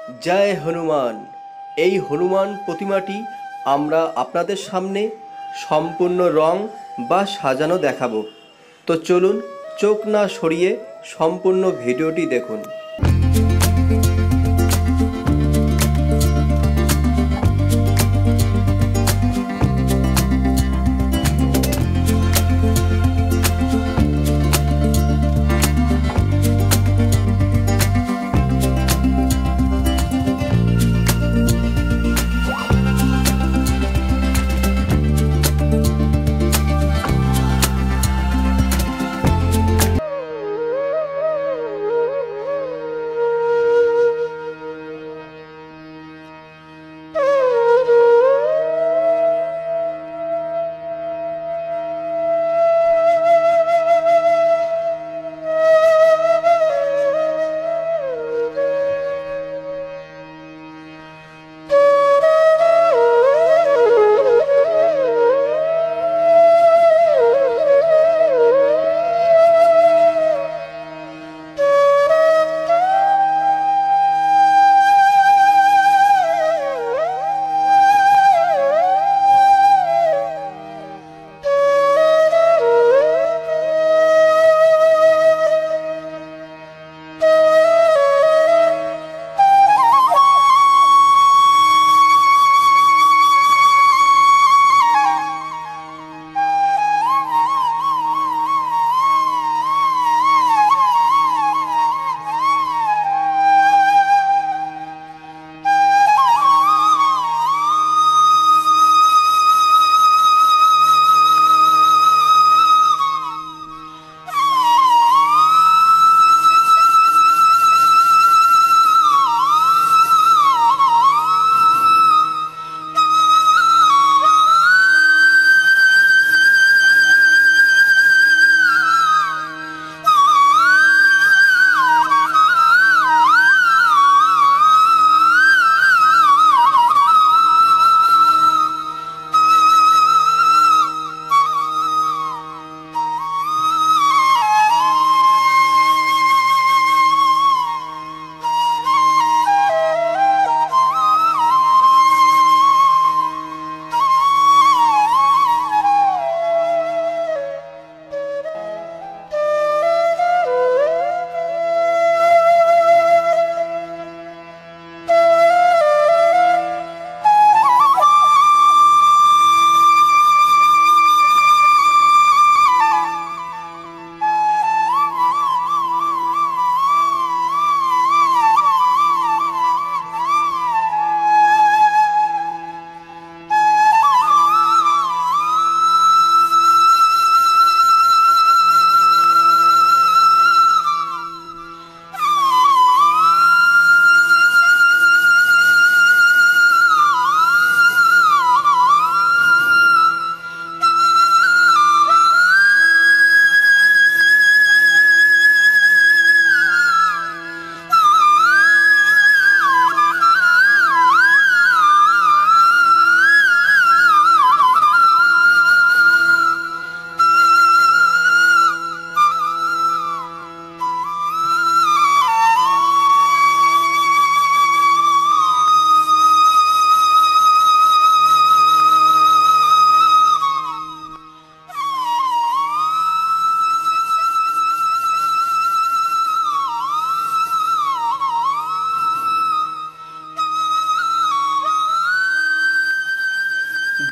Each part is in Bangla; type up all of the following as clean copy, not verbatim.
জয় হনুমান। এই হনুমান প্রতিমাটি আমরা আপনাদের সামনে সম্পূর্ণ রং বা সাজানো দেখাবো। তো চলুন চোখ না সরিয়ে সম্পূর্ণ ভিডিওটি দেখুন।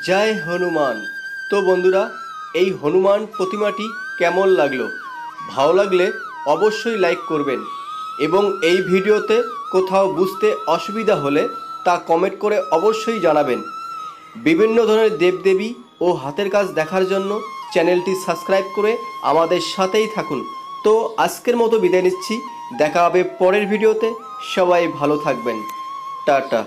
জয় হনুমান। তো বন্ধুরা, এই হনুমান প্রতিমাটি কেমন লাগলো? ভালো লাগলে অবশ্যই লাইক করবেন এবং এই ভিডিওতে কোথাও বুঝতে অসুবিধা হলে তা কমেন্ট করে অবশ্যই জানাবেন। বিভিন্ন ধরনের দেবদেবী ও হাতের কাজ দেখার জন্য চ্যানেলটি সাবস্ক্রাইব করে আমাদের সাথেই থাকুন। তো আজকের মতো বিদায় নিচ্ছি, দেখা হবে পরের ভিডিওতে। সবাই ভালো থাকবেন। টাটা।